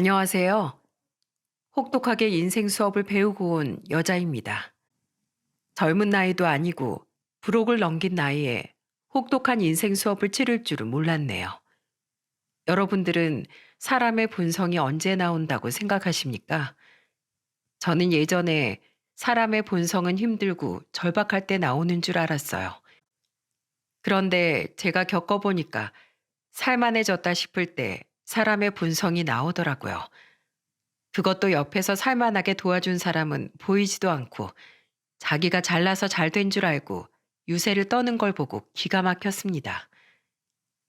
안녕하세요. 혹독하게 인생 수업을 배우고 온 여자입니다. 젊은 나이도 아니고 불혹을 넘긴 나이에 혹독한 인생 수업을 치를 줄은 몰랐네요. 여러분들은 사람의 본성이 언제 나온다고 생각하십니까? 저는 예전에 사람의 본성은 힘들고 절박할 때 나오는 줄 알았어요. 그런데 제가 겪어보니까 살만해졌다 싶을 때 사람의 본성이 나오더라고요. 그것도 옆에서 살만하게 도와준 사람은 보이지도 않고 자기가 잘나서 잘 된 줄 알고 유세를 떠는 걸 보고 기가 막혔습니다.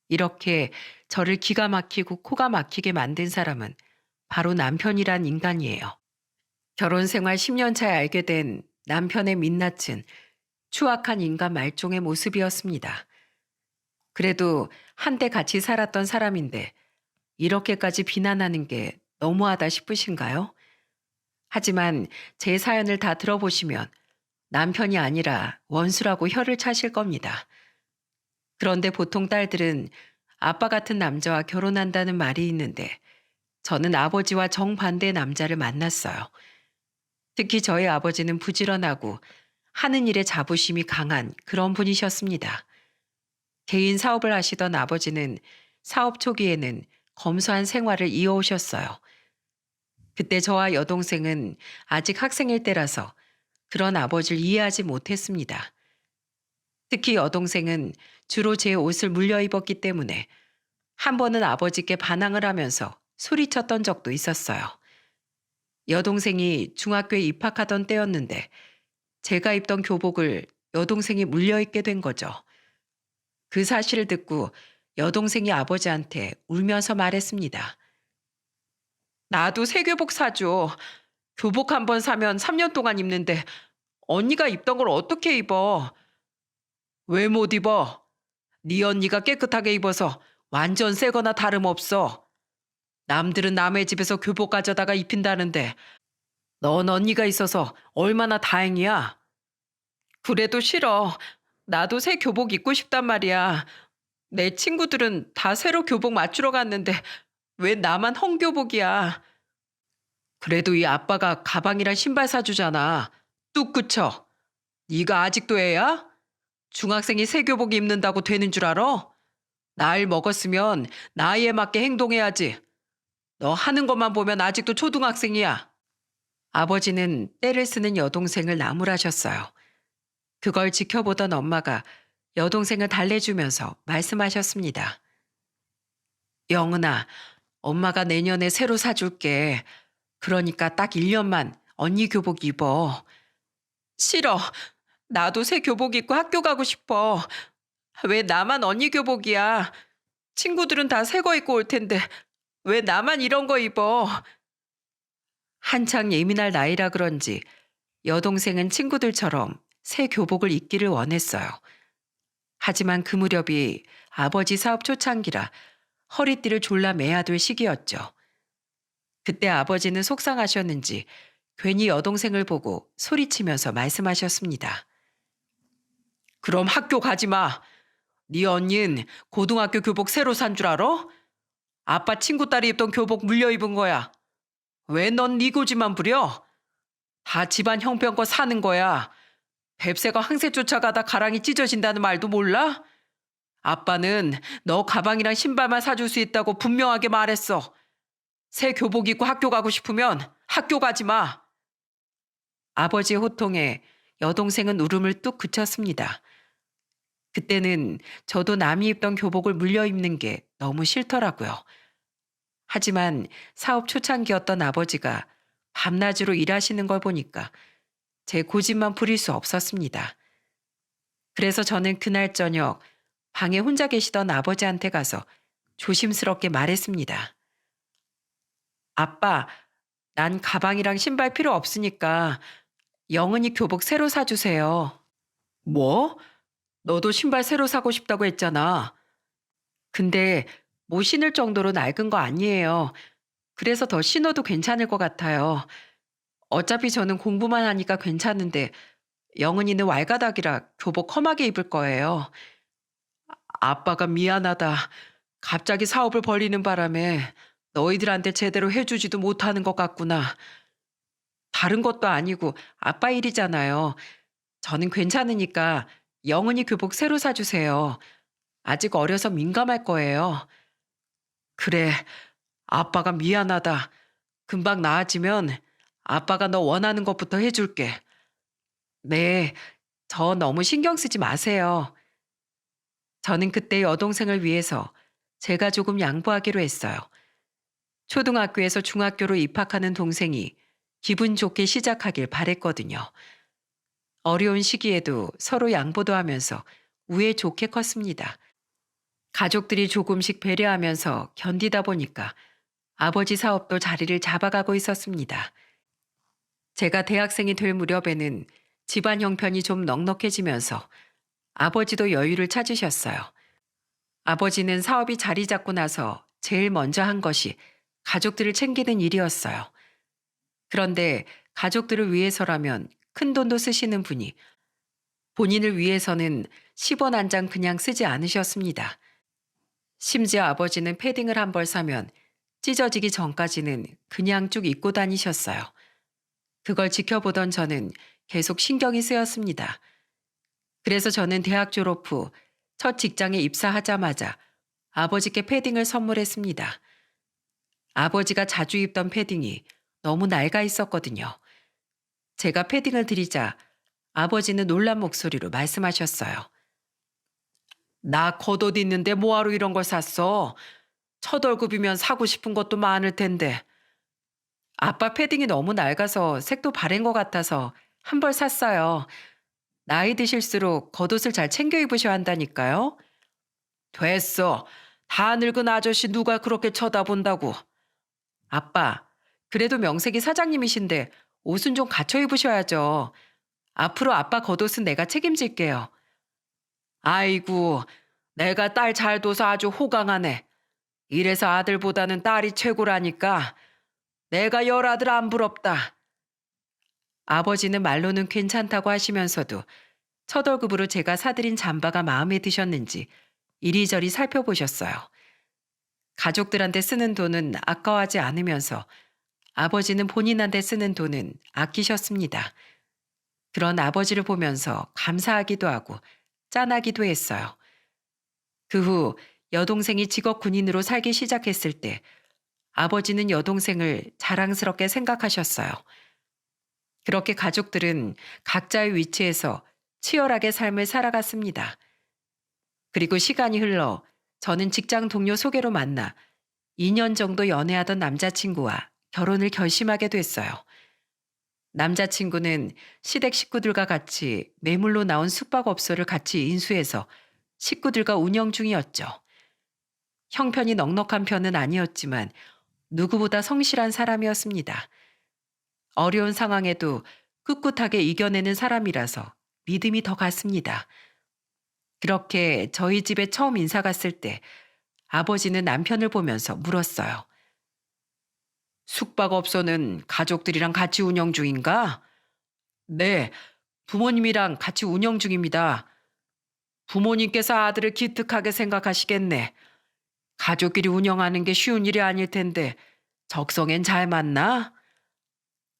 이렇게 저를 기가 막히고 코가 막히게 만든 사람은 바로 남편이란 인간이에요. 결혼 생활 10년 차에 알게 된 남편의 민낯은 추악한 인간 말종의 모습이었습니다. 그래도 한때 같이 살았던 사람인데 이렇게까지 비난하는 게 너무하다 싶으신가요? 하지만 제 사연을 다 들어보시면 남편이 아니라 원수라고 혀를 차실 겁니다. 그런데 보통 딸들은 아빠 같은 남자와 결혼한다는 말이 있는데 저는 아버지와 정반대의 남자를 만났어요. 특히 저희 아버지는 부지런하고 하는 일에 자부심이 강한 그런 분이셨습니다. 개인 사업을 하시던 아버지는 사업 초기에는 검소한 생활을 이어오셨어요. 그때 저와 여동생은 아직 학생일 때라서 그런 아버지를 이해하지 못했습니다. 특히 여동생은 주로 제 옷을 물려 입었기 때문에 한 번은 아버지께 반항을 하면서 소리쳤던 적도 있었어요. 여동생이 중학교에 입학하던 때였는데 제가 입던 교복을 여동생이 물려 입게 된 거죠. 그 사실을 듣고 여동생이 아버지한테 울면서 말했습니다. 나도 새 교복 사줘. 교복 한 번 사면 3년 동안 입는데 언니가 입던 걸 어떻게 입어? 왜 못 입어? 네 언니가 깨끗하게 입어서 완전 새거나 다름없어. 남들은 남의 집에서 교복 가져다가 입힌다는데 넌 언니가 있어서 얼마나 다행이야. 그래도 싫어. 나도 새 교복 입고 싶단 말이야. 내 친구들은 다 새로 교복 맞추러 갔는데 왜 나만 헝교복이야. 그래도 이 아빠가 가방이랑 신발 사주잖아. 뚝 그쳐. 네가 아직도 애야? 중학생이 새 교복 입는다고 되는 줄 알아? 나이 먹었으면 나이에 맞게 행동해야지. 너 하는 것만 보면 아직도 초등학생이야. 아버지는 떼를 쓰는 여동생을 나무라셨어요. 그걸 지켜보던 엄마가 여동생을 달래주면서 말씀하셨습니다. 영은아, 엄마가 내년에 새로 사줄게. 그러니까 딱 1년만 언니 교복 입어. 싫어. 나도 새 교복 입고 학교 가고 싶어. 왜 나만 언니 교복이야? 친구들은 다 새 거 입고 올 텐데 왜 나만 이런 거 입어? 한창 예민할 나이라 그런지 여동생은 친구들처럼 새 교복을 입기를 원했어요. 하지만 그 무렵이 아버지 사업 초창기라 허리띠를 졸라 매야 될 시기였죠. 그때 아버지는 속상하셨는지 괜히 여동생을 보고 소리치면서 말씀하셨습니다. 그럼 학교 가지 마. 네 언닌 고등학교 교복 새로 산 줄 알아? 아빠 친구 딸이 입던 교복 물려 입은 거야. 왜 넌 네 고집만 부려? 다 집안 형편껏 사는 거야. 뱁새가 황새 쫓아가다 가랑이 찢어진다는 말도 몰라? 아빠는 너 가방이랑 신발만 사줄 수 있다고 분명하게 말했어. 새 교복 입고 학교 가고 싶으면 학교 가지 마. 아버지의 호통에 여동생은 울음을 뚝 그쳤습니다. 그때는 저도 남이 입던 교복을 물려 입는 게 너무 싫더라고요. 하지만 사업 초창기였던 아버지가 밤낮으로 일하시는 걸 보니까 제 고집만 부릴 수 없었습니다. 그래서 저는 그날 저녁 방에 혼자 계시던 아버지한테 가서 조심스럽게 말했습니다. 아빠, 난 가방이랑 신발 필요 없으니까 영은이 교복 새로 사주세요. 뭐? 너도 신발 새로 사고 싶다고 했잖아. 근데 못 신을 정도로 낡은 거 아니에요. 그래서 더 신어도 괜찮을 것 같아요. 어차피 저는 공부만 하니까 괜찮은데 영은이는 왈가닥이라 교복 험하게 입을 거예요. 아빠가 미안하다. 갑자기 사업을 벌리는 바람에 너희들한테 제대로 해주지도 못하는 것 같구나. 다른 것도 아니고 아빠 일이잖아요. 저는 괜찮으니까 영은이 교복 새로 사주세요. 아직 어려서 민감할 거예요. 그래, 아빠가 미안하다. 금방 나아지면 아빠가 너 원하는 것부터 해줄게. 네, 저 너무 신경 쓰지 마세요. 저는 그때 여동생을 위해서 제가 조금 양보하기로 했어요. 초등학교에서 중학교로 입학하는 동생이 기분 좋게 시작하길 바랬거든요. 어려운 시기에도 서로 양보도 하면서 우애 좋게 컸습니다. 가족들이 조금씩 배려하면서 견디다 보니까 아버지 사업도 자리를 잡아가고 있었습니다. 제가 대학생이 될 무렵에는 집안 형편이 좀 넉넉해지면서 아버지도 여유를 찾으셨어요. 아버지는 사업이 자리 잡고 나서 제일 먼저 한 것이 가족들을 챙기는 일이었어요. 그런데 가족들을 위해서라면 큰 돈도 쓰시는 분이 본인을 위해서는 10원 한 장 그냥 쓰지 않으셨습니다. 심지어 아버지는 패딩을 한 벌 사면 찢어지기 전까지는 그냥 쭉 입고 다니셨어요. 그걸 지켜보던 저는 계속 신경이 쓰였습니다. 그래서 저는 대학 졸업 후 첫 직장에 입사하자마자 아버지께 패딩을 선물했습니다. 아버지가 자주 입던 패딩이 너무 낡아 있었거든요. 제가 패딩을 드리자 아버지는 놀란 목소리로 말씀하셨어요. 나 겉옷 있는데 뭐하러 이런 걸 샀어? 첫 월급이면 사고 싶은 것도 많을 텐데. 아빠 패딩이 너무 낡아서 색도 바랜 것 같아서 한 벌 샀어요. 나이 드실수록 겉옷을 잘 챙겨 입으셔야 한다니까요. 됐어. 다 늙은 아저씨 누가 그렇게 쳐다본다고. 아빠, 그래도 명색이 사장님이신데 옷은 좀 갖춰 입으셔야죠. 앞으로 아빠 겉옷은 내가 책임질게요. 아이고, 내가 딸 잘 둬서 아주 호강하네. 이래서 아들보다는 딸이 최고라니까. 내가 열아들 안 부럽다. 아버지는 말로는 괜찮다고 하시면서도 첫 월급으로 제가 사드린 잠바가 마음에 드셨는지 이리저리 살펴보셨어요. 가족들한테 쓰는 돈은 아까워하지 않으면서 아버지는 본인한테 쓰는 돈은 아끼셨습니다. 그런 아버지를 보면서 감사하기도 하고 짠하기도 했어요. 그 후 여동생이 직업 군인으로 살기 시작했을 때 아버지는 여동생을 자랑스럽게 생각하셨어요. 그렇게 가족들은 각자의 위치에서 치열하게 삶을 살아갔습니다. 그리고 시간이 흘러 저는 직장 동료 소개로 만나 2년 정도 연애하던 남자친구와 결혼을 결심하게 됐어요. 남자친구는 시댁 식구들과 같이 매물로 나온 숙박업소를 같이 인수해서 식구들과 운영 중이었죠. 형편이 넉넉한 편은 아니었지만 누구보다 성실한 사람이었습니다. 어려운 상황에도 꿋꿋하게 이겨내는 사람이라서 믿음이 더 갔습니다. 그렇게 저희 집에 처음 인사 갔을 때 아버지는 남편을 보면서 물었어요. 숙박업소는 가족들이랑 같이 운영 중인가? 네, 부모님이랑 같이 운영 중입니다. 부모님께서 아들을 기특하게 생각하시겠네. 가족끼리 운영하는 게 쉬운 일이 아닐 텐데 적성엔 잘 맞나?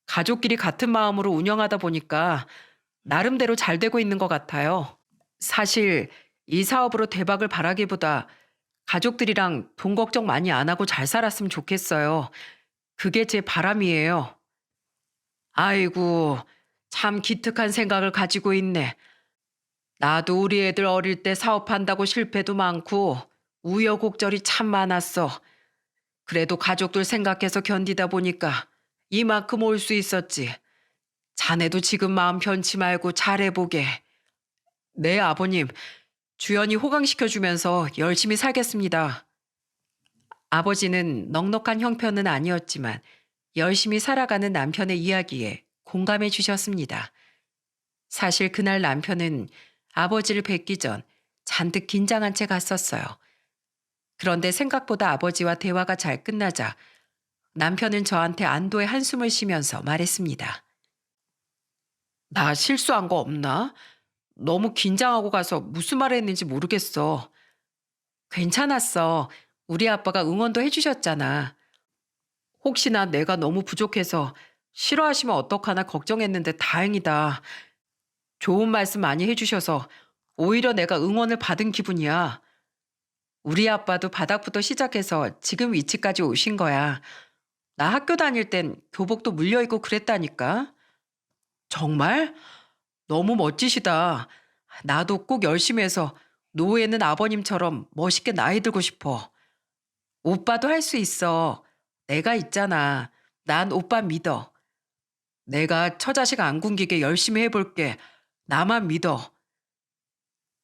가족끼리 같은 마음으로 운영하다 보니까 나름대로 잘 되고 있는 것 같아요. 사실 이 사업으로 대박을 바라기보다 가족들이랑 돈 걱정 많이 안 하고 잘 살았으면 좋겠어요. 그게 제 바람이에요. 아이고, 참 기특한 생각을 가지고 있네. 나도 우리 애들 어릴 때 사업한다고 실패도 많고 우여곡절이 참 많았어. 그래도 가족들 생각해서 견디다 보니까 이만큼 올 수 있었지. 자네도 지금 마음 변치 말고 잘해보게. 네, 아버님. 주연이 호강시켜주면서 열심히 살겠습니다. 아버지는 넉넉한 형편은 아니었지만 열심히 살아가는 남편의 이야기에 공감해 주셨습니다. 사실 그날 남편은 아버지를 뵙기 전 잔뜩 긴장한 채 갔었어요. 그런데 생각보다 아버지와 대화가 잘 끝나자 남편은 저한테 안도의 한숨을 쉬면서 말했습니다. 나 실수한 거 없나? 너무 긴장하고 가서 무슨 말 했는지 모르겠어. 괜찮았어. 우리 아빠가 응원도 해주셨잖아. 혹시나 내가 너무 부족해서 싫어하시면 어떡하나 걱정했는데 다행이다. 좋은 말씀 많이 해주셔서 오히려 내가 응원을 받은 기분이야. 우리 아빠도 바닥부터 시작해서 지금 위치까지 오신 거야. 나 학교 다닐 땐 교복도 물려입고 그랬다니까. 정말? 너무 멋지시다. 나도 꼭 열심히 해서 노후에는 아버님처럼 멋있게 나이 들고 싶어. 오빠도 할 수 있어. 내가 있잖아. 난 오빠 믿어. 내가 처자식 안 굶기게 열심히 해볼게. 나만 믿어.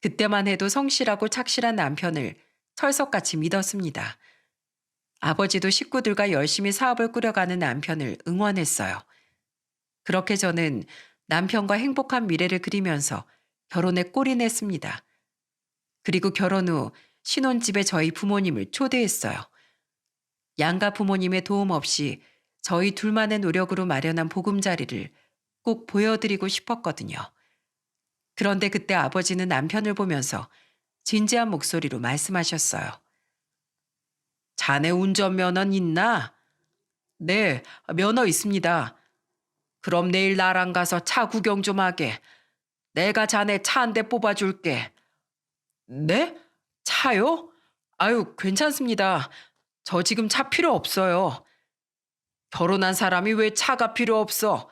그때만 해도 성실하고 착실한 남편을 철석같이 믿었습니다. 아버지도 식구들과 열심히 사업을 꾸려가는 남편을 응원했어요. 그렇게 저는 남편과 행복한 미래를 그리면서 결혼에 골인했습니다. 그리고 결혼 후 신혼집에 저희 부모님을 초대했어요. 양가 부모님의 도움 없이 저희 둘만의 노력으로 마련한 보금자리를 꼭 보여드리고 싶었거든요. 그런데 그때 아버지는 남편을 보면서 진지한 목소리로 말씀하셨어요. 자네 운전면허는 있나? 네, 면허 있습니다. 그럼 내일 나랑 가서 차 구경 좀 하게. 내가 자네 차 한 대 뽑아줄게. 네? 차요? 아유, 괜찮습니다. 저 지금 차 필요 없어요. 결혼한 사람이 왜 차가 필요 없어?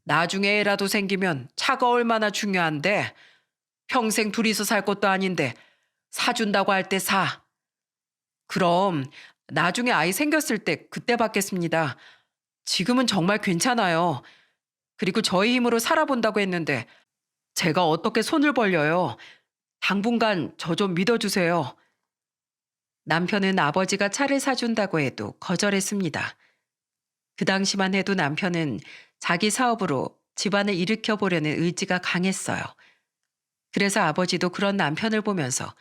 나중에 애라도 생기면 차가 얼마나 중요한데? 평생 둘이서 살 것도 아닌데 사준다고 할 때 사. 그럼 나중에 아이 생겼을 때 그때 받겠습니다. 지금은 정말 괜찮아요. 그리고 저희 힘으로 살아본다고 했는데 제가 어떻게 손을 벌려요? 당분간 저 좀 믿어주세요. 남편은 아버지가 차를 사준다고 해도 거절했습니다. 그 당시만 해도 남편은 자기 사업으로 집안을 일으켜 보려는 의지가 강했어요. 그래서 아버지도 그런 남편을 보면서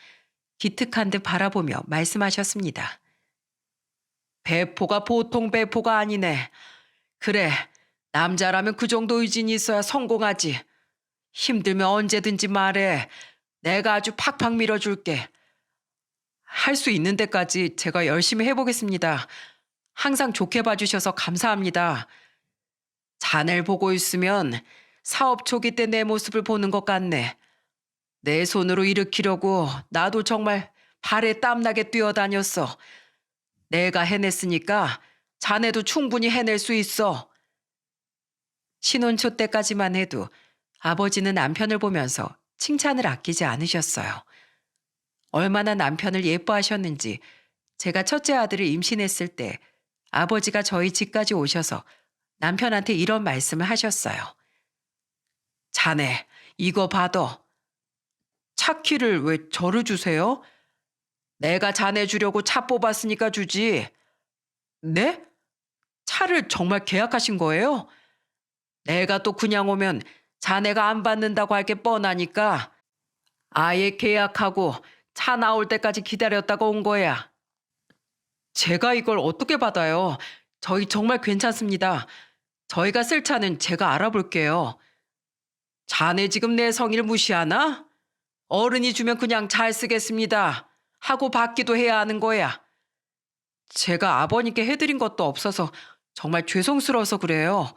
기특한 듯 바라보며 말씀하셨습니다. 배포가 보통 배포가 아니네. 그래, 남자라면 그 정도 의진이 있어야 성공하지. 힘들면 언제든지 말해. 내가 아주 팍팍 밀어줄게. 할 수 있는 데까지 제가 열심히 해보겠습니다. 항상 좋게 봐주셔서 감사합니다. 자네를 보고 있으면 사업 초기 때 내 모습을 보는 것 같네. 내 손으로 일으키려고 나도 정말 발에 땀나게 뛰어다녔어. 내가 해냈으니까 자네도 충분히 해낼 수 있어. 신혼초 때까지만 해도 아버지는 남편을 보면서 칭찬을 아끼지 않으셨어요. 얼마나 남편을 예뻐하셨는지 제가 첫째 아들을 임신했을 때 아버지가 저희 집까지 오셔서 남편한테 이런 말씀을 하셨어요. 자네, 이거 받아. 차 키를 왜 저를 주세요? 내가 자네 주려고 차 뽑았으니까 주지. 네? 차를 정말 계약하신 거예요? 내가 또 그냥 오면 자네가 안 받는다고 할 게 뻔하니까 아예 계약하고 차 나올 때까지 기다렸다가 온 거야. 제가 이걸 어떻게 받아요? 저희 정말 괜찮습니다. 저희가 쓸 차는 제가 알아볼게요. 자네 지금 내 성의를 무시하나? 어른이 주면 그냥 잘 쓰겠습니다. 하고 받기도 해야 하는 거야. 제가 아버님께 해드린 것도 없어서 정말 죄송스러워서 그래요.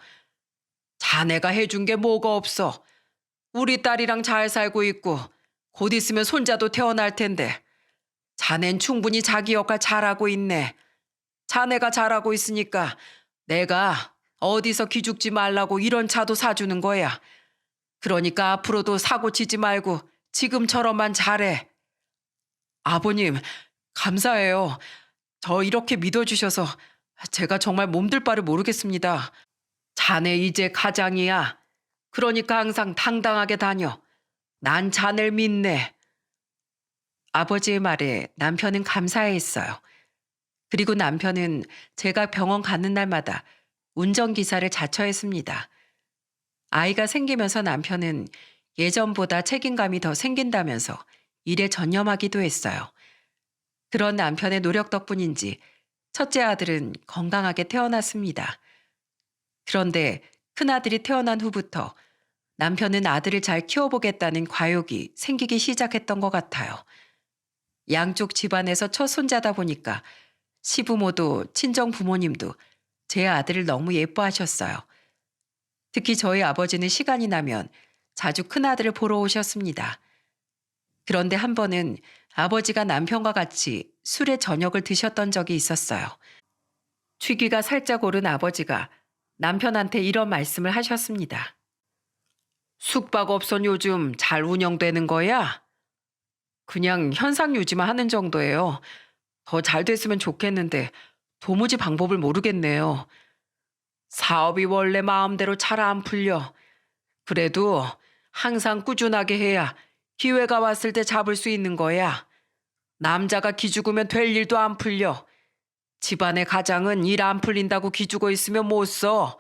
자네가 해준 게 뭐가 없어. 우리 딸이랑 잘 살고 있고 곧 있으면 손자도 태어날 텐데 자넨 충분히 자기 역할 잘하고 있네. 자네가 잘하고 있으니까 내가 어디서 기죽지 말라고 이런 차도 사주는 거야. 그러니까 앞으로도 사고 치지 말고 지금처럼만 잘해. 아버님, 감사해요. 저 이렇게 믿어주셔서 제가 정말 몸둘 바를 모르겠습니다. 자네 이제 가장이야. 그러니까 항상 당당하게 다녀. 난 자네를 믿네. 아버지의 말에 남편은 감사해했어요. 그리고 남편은 제가 병원 가는 날마다 운전기사를 자처했습니다. 아이가 생기면서 남편은 예전보다 책임감이 더 생긴다면서 일에 전념하기도 했어요. 그런 남편의 노력 덕분인지 첫째 아들은 건강하게 태어났습니다. 그런데 큰아들이 태어난 후부터 남편은 아들을 잘 키워보겠다는 과욕이 생기기 시작했던 것 같아요. 양쪽 집안에서 첫 손자다 보니까 시부모도 친정 부모님도 제 아들을 너무 예뻐하셨어요. 특히 저희 아버지는 시간이 나면 자주 큰아들을 보러 오셨습니다. 그런데 한 번은 아버지가 남편과 같이 술에 저녁을 드셨던 적이 있었어요. 취기가 살짝 오른 아버지가 남편한테 이런 말씀을 하셨습니다. 숙박업소는 요즘 잘 운영되는 거야? 그냥 현상 유지만 하는 정도예요. 더 잘 됐으면 좋겠는데 도무지 방법을 모르겠네요. 사업이 원래 마음대로 잘 안 풀려. 그래도 항상 꾸준하게 해야 기회가 왔을 때 잡을 수 있는 거야. 남자가 기죽으면 될 일도 안 풀려. 집안의 가장은 일 안 풀린다고 기죽어 있으면 못 써.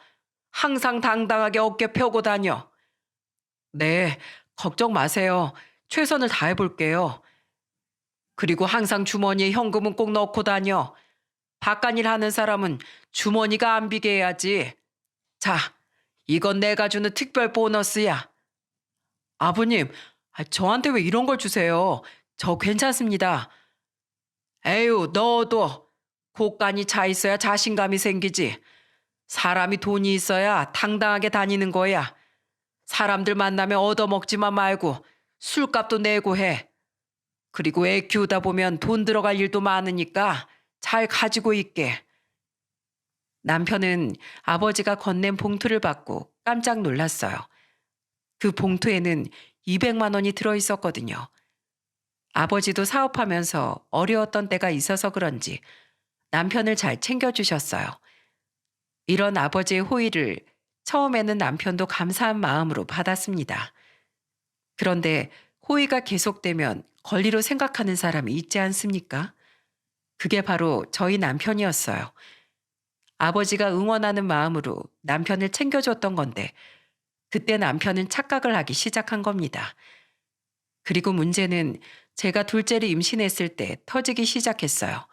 항상 당당하게 어깨 펴고 다녀. 네, 걱정 마세요. 최선을 다해 볼게요. 그리고 항상 주머니에 현금은 꼭 넣고 다녀. 바깥일 하는 사람은 주머니가 안 비게 해야지. 자, 이건 내가 주는 특별 보너스야. 아버님, 저한테 왜 이런 걸 주세요? 저 괜찮습니다. 에휴, 너도 곳간이 차 있어야 자신감이 생기지. 사람이 돈이 있어야 당당하게 다니는 거야. 사람들 만나면 얻어먹지만 말고 술값도 내고 해. 그리고 애 키우다 보면 돈 들어갈 일도 많으니까 잘 가지고 있게. 남편은 아버지가 건넨 봉투를 받고 깜짝 놀랐어요. 그 봉투에는 200만 원이 들어있었거든요. 아버지도 사업하면서 어려웠던 때가 있어서 그런지 남편을 잘 챙겨주셨어요. 이런 아버지의 호의를 처음에는 남편도 감사한 마음으로 받았습니다. 그런데 호의가 계속되면 권리로 생각하는 사람이 있지 않습니까? 그게 바로 저희 남편이었어요. 아버지가 응원하는 마음으로 남편을 챙겨줬던 건데 그때 남편은 착각을 하기 시작한 겁니다. 그리고 문제는 제가 둘째를 임신했을 때 터지기 시작했어요.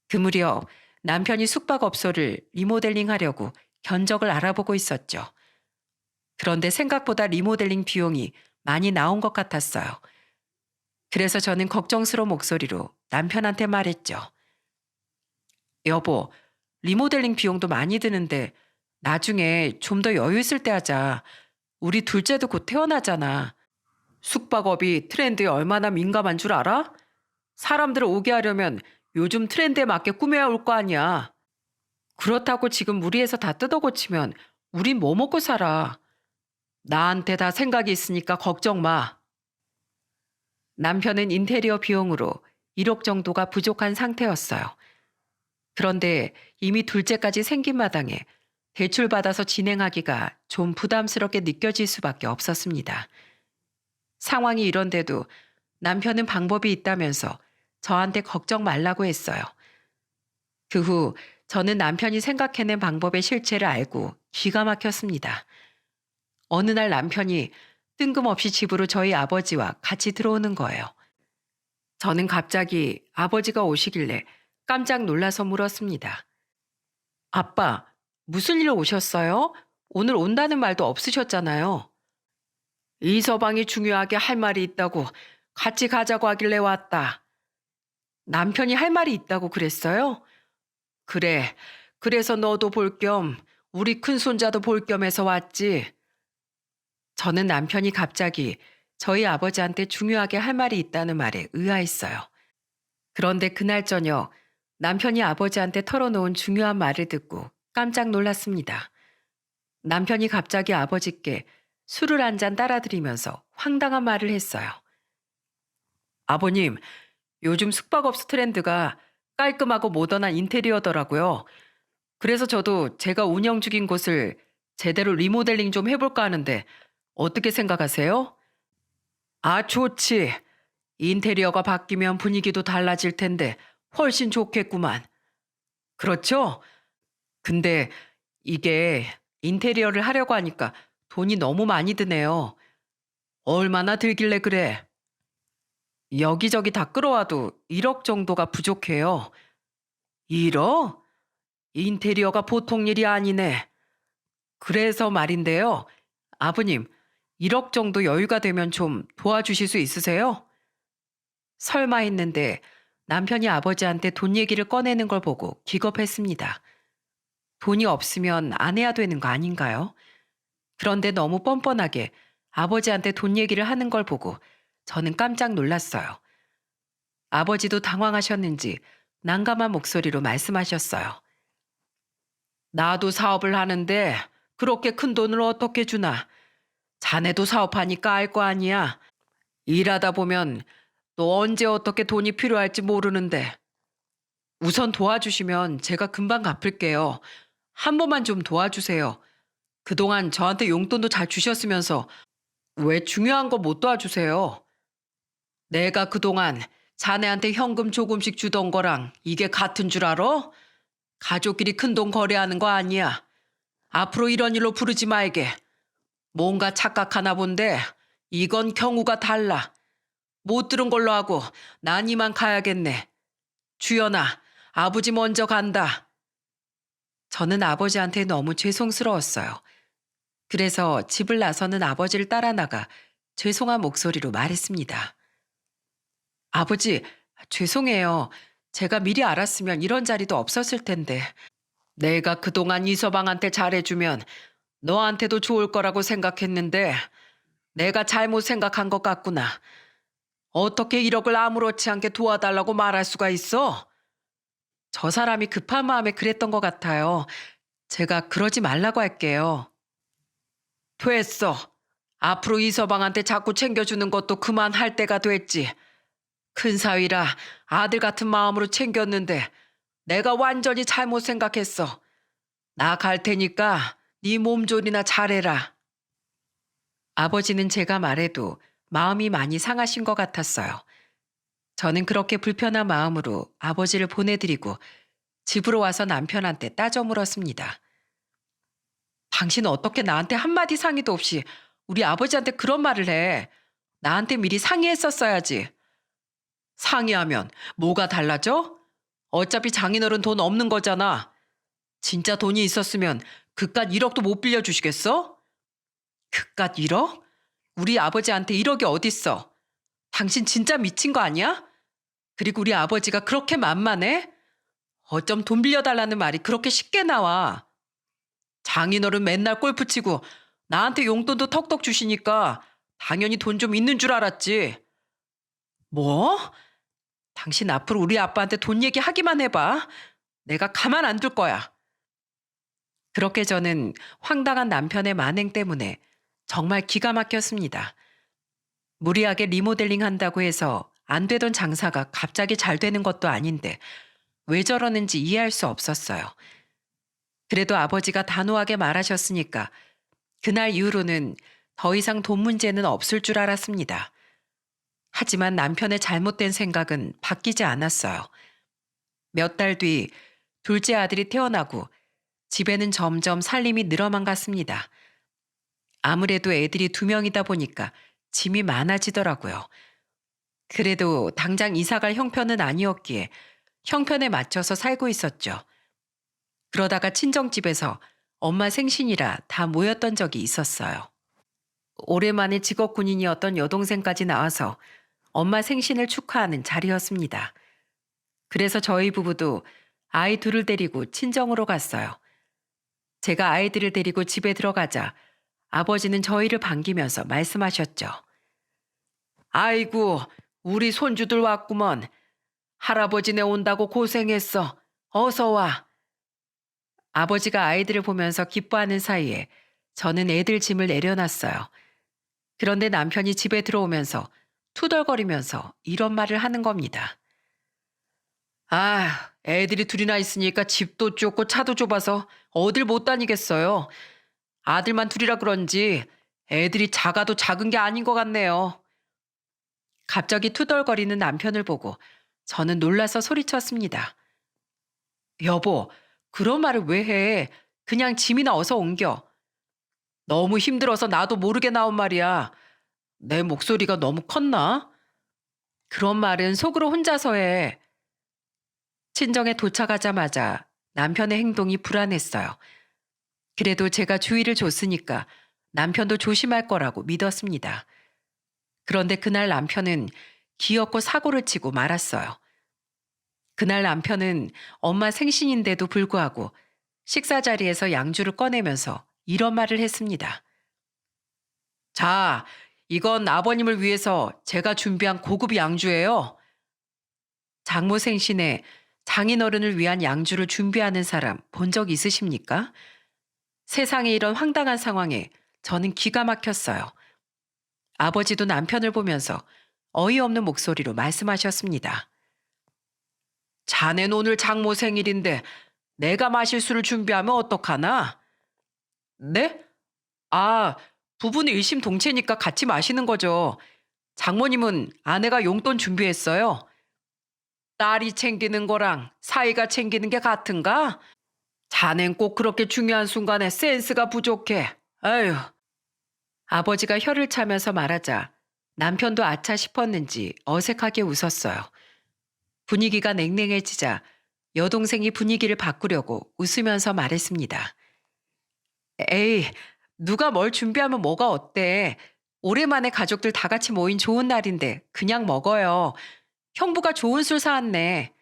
그 무렵 남편이 숙박업소를 리모델링 하려고 견적을 알아보고 있었죠. 그런데 생각보다 리모델링 비용이 많이 나온 것 같았어요. 그래서 저는 걱정스러운 목소리로 남편한테 말했죠. 여보, 리모델링 비용도 많이 드는데 나중에 좀 더 여유 있을 때 하자. 우리 둘째도 곧 태어나잖아. 숙박업이 트렌드에 얼마나 민감한 줄 알아? 사람들을 오게 하려면 요즘 트렌드에 맞게 꾸며야 올 거 아니야. 그렇다고 지금 무리해서 다 뜯어고치면 우린 뭐 먹고 살아. 나한테 다 생각이 있으니까 걱정 마. 남편은 인테리어 비용으로 1억 정도가 부족한 상태였어요. 그런데 이미 둘째까지 생긴 마당에 대출받아서 진행하기가 좀 부담스럽게 느껴질 수밖에 없었습니다. 상황이 이런데도 남편은 방법이 있다면서 저한테 걱정 말라고 했어요. 그 후 저는 남편이 생각해낸 방법의 실체를 알고 기가 막혔습니다. 어느 날 남편이 뜬금없이 집으로 저희 아버지와 같이 들어오는 거예요. 저는 갑자기 아버지가 오시길래 깜짝 놀라서 물었습니다. 아빠, 무슨 일로 오셨어요? 오늘 온다는 말도 없으셨잖아요. 이 서방이 중요하게 할 말이 있다고 같이 가자고 하길래 왔다. 남편이 할 말이 있다고 그랬어요? 그래. 그래서 너도 볼 겸 우리 큰손자도 볼 겸 해서 왔지. 저는 남편이 갑자기 저희 아버지한테 중요하게 할 말이 있다는 말에 의아했어요. 그런데 그날 저녁 남편이 아버지한테 털어놓은 중요한 말을 듣고 깜짝 놀랐습니다. 남편이 갑자기 아버지께 술을 한 잔 따라드리면서 황당한 말을 했어요. 아버님, 요즘 숙박업소 트렌드가 깔끔하고 모던한 인테리어더라고요. 그래서 저도 제가 운영 중인 곳을 제대로 리모델링 좀 해볼까 하는데 어떻게 생각하세요? 아, 좋지. 인테리어가 바뀌면 분위기도 달라질 텐데 훨씬 좋겠구만. 그렇죠? 근데 이게 인테리어를 하려고 하니까 돈이 너무 많이 드네요. 얼마나 들길래 그래? 여기저기 다 끌어와도 1억 정도가 부족해요. 1억? 인테리어가 보통 일이 아니네. 그래서 말인데요. 아버님, 1억 정도 여유가 되면 좀 도와주실 수 있으세요? 설마 했는데 남편이 아버지한테 돈 얘기를 꺼내는 걸 보고 기겁했습니다. 돈이 없으면 안 해야 되는 거 아닌가요? 그런데 너무 뻔뻔하게 아버지한테 돈 얘기를 하는 걸 보고 저는 깜짝 놀랐어요. 아버지도 당황하셨는지 난감한 목소리로 말씀하셨어요. 나도 사업을 하는데 그렇게 큰 돈을 어떻게 주나? 자네도 사업하니까 알 거 아니야. 일하다 보면 또 언제 어떻게 돈이 필요할지 모르는데 우선 도와주시면 제가 금방 갚을게요. 한 번만 좀 도와주세요. 그동안 저한테 용돈도 잘 주셨으면서 왜 중요한 거 못 도와주세요? 내가 그동안 자네한테 현금 조금씩 주던 거랑 이게 같은 줄 알아? 가족끼리 큰돈 거래하는 거 아니야. 앞으로 이런 일로 부르지 말게. 뭔가 착각하나 본데 이건 경우가 달라. 못 들은 걸로 하고 난 이만 가야겠네. 주연아, 아버지 먼저 간다. 저는 아버지한테 너무 죄송스러웠어요. 그래서 집을 나서는 아버지를 따라 나가 죄송한 목소리로 말했습니다. 아버지, 죄송해요. 제가 미리 알았으면 이런 자리도 없었을 텐데. 내가 그동안 이서방한테 잘해주면 너한테도 좋을 거라고 생각했는데 내가 잘못 생각한 것 같구나. 어떻게 1억을 아무렇지 않게 도와달라고 말할 수가 있어? 저 사람이 급한 마음에 그랬던 것 같아요. 제가 그러지 말라고 할게요. 됐어. 앞으로 이서방한테 자꾸 챙겨주는 것도 그만할 때가 됐지. 큰 사위라 아들 같은 마음으로 챙겼는데 내가 완전히 잘못 생각했어. 나 갈 테니까 네 몸조리나 잘해라. 아버지는 제가 말해도 마음이 많이 상하신 것 같았어요. 저는 그렇게 불편한 마음으로 아버지를 보내드리고 집으로 와서 남편한테 따져 물었습니다. 당신은 어떻게 나한테 한마디 상의도 없이 우리 아버지한테 그런 말을 해. 나한테 미리 상의했었어야지. 상의하면 뭐가 달라져? 어차피 장인어른 돈 없는 거잖아. 진짜 돈이 있었으면 그깟 1억도 못 빌려주시겠어? 그깟 1억? 우리 아버지한테 1억이 어딨어? 당신 진짜 미친 거 아니야? 그리고 우리 아버지가 그렇게 만만해? 어쩜 돈 빌려달라는 말이 그렇게 쉽게 나와. 장인어른 맨날 골프 치고 나한테 용돈도 턱턱 주시니까 당연히 돈 좀 있는 줄 알았지. 뭐? 당신 앞으로 우리 아빠한테 돈 얘기하기만 해봐. 내가 가만 안 둘 거야. 그렇게 저는 황당한 남편의 만행 때문에 정말 기가 막혔습니다. 무리하게 리모델링 한다고 해서 안 되던 장사가 갑자기 잘 되는 것도 아닌데 왜 저러는지 이해할 수 없었어요. 그래도 아버지가 단호하게 말하셨으니까 그날 이후로는 더 이상 돈 문제는 없을 줄 알았습니다. 하지만 남편의 잘못된 생각은 바뀌지 않았어요. 몇 달 뒤 둘째 아들이 태어나고 집에는 점점 살림이 늘어만 갔습니다. 아무래도 애들이 2명이다 보니까 짐이 많아지더라고요. 그래도 당장 이사갈 형편은 아니었기에 형편에 맞춰서 살고 있었죠. 그러다가 친정집에서 엄마 생신이라 다 모였던 적이 있었어요. 오랜만에 직업 군인이었던 여동생까지 나와서 엄마 생신을 축하하는 자리였습니다. 그래서 저희 부부도 아이 둘을 데리고 친정으로 갔어요. 제가 아이들을 데리고 집에 들어가자 아버지는 저희를 반기면서 말씀하셨죠. 아이고, 우리 손주들 왔구먼. 할아버지네 온다고 고생했어. 어서 와. 아버지가 아이들을 보면서 기뻐하는 사이에 저는 애들 짐을 내려놨어요. 그런데 남편이 집에 들어오면서 투덜거리면서 이런 말을 하는 겁니다. 아, 애들이 둘이나 있으니까 집도 좁고 차도 좁아서 어딜 못 다니겠어요. 아들만 둘이라 그런지 애들이 작아도 작은 게 아닌 것 같네요. 갑자기 투덜거리는 남편을 보고 저는 놀라서 소리쳤습니다. 여보, 그런 말을 왜 해? 그냥 짐이나 어서 옮겨. 너무 힘들어서 나도 모르게 나온 말이야. 내 목소리가 너무 컸나? 그런 말은 속으로 혼자서 해. 친정에 도착하자마자 남편의 행동이 불안했어요. 그래도 제가 주의를 줬으니까 남편도 조심할 거라고 믿었습니다. 그런데 그날 남편은 기어코 사고를 치고 말았어요. 그날 남편은 엄마 생신인데도 불구하고 식사 자리에서 양주를 꺼내면서 이런 말을 했습니다. 자, 이건 아버님을 위해서 제가 준비한 고급 양주예요. 장모 생신에 장인어른을 위한 양주를 준비하는 사람 본 적 있으십니까? 세상에 이런 황당한 상황에 저는 기가 막혔어요. 아버지도 남편을 보면서 어이없는 목소리로 말씀하셨습니다. 자넨 오늘 장모 생일인데 내가 마실 술을 준비하면 어떡하나? 네? 아, 부부는 일심동체니까 같이 마시는 거죠. 장모님은 아내가 용돈 준비했어요. 딸이 챙기는 거랑 사이가 챙기는 게 같은가? 자넨 꼭 그렇게 중요한 순간에 센스가 부족해. 아휴. 아버지가 혀를 차면서 말하자 남편도 아차 싶었는지 어색하게 웃었어요. 분위기가 냉랭해지자 여동생이 분위기를 바꾸려고 웃으면서 말했습니다. 에이, 누가 뭘 준비하면 뭐가 어때? 오랜만에 가족들 다 같이 모인 좋은 날인데 그냥 먹어요. 형부가 좋은 술 사왔네.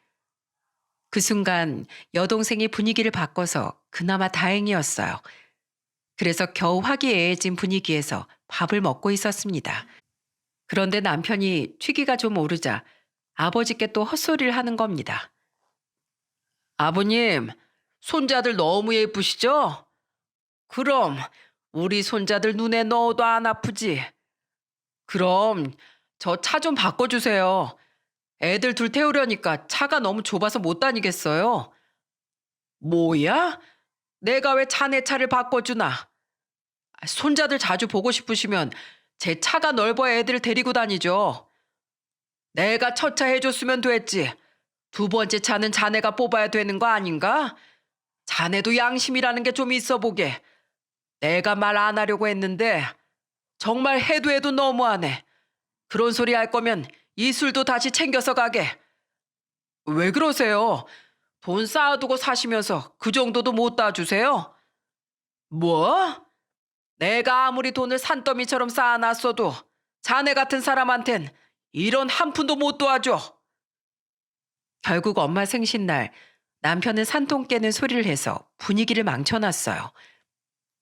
그 순간 여동생이 분위기를 바꿔서 그나마 다행이었어요. 그래서 겨우 화기애애해진 분위기에서 밥을 먹고 있었습니다. 그런데 남편이 취기가 좀 오르자 아버지께 또 헛소리를 하는 겁니다. 아버님, 손자들 너무 예쁘시죠? 그럼 우리 손자들 눈에 넣어도 안 아프지? 그럼 저 차 좀 바꿔주세요. 애들 둘 태우려니까 차가 너무 좁아서 못 다니겠어요. 뭐야? 내가 왜 자네 차를 바꿔주나? 손자들 자주 보고 싶으시면 제 차가 넓어야 애들 데리고 다니죠. 내가 첫 차 해줬으면 됐지. 두 번째 차는 자네가 뽑아야 되는 거 아닌가? 자네도 양심이라는 게 좀 있어 보게. 내가 말 안 하려고 했는데 정말 해도 해도 너무하네. 그런 소리 할 거면 이 술도 다시 챙겨서 가게. 왜 그러세요? 돈 쌓아두고 사시면서 그 정도도 못 따주세요? 뭐? 내가 아무리 돈을 산더미처럼 쌓아놨어도 자네 같은 사람한텐 이런 한 푼도 못 도와줘. 결국 엄마 생신날 남편은 산통 깨는 소리를 해서 분위기를 망쳐놨어요.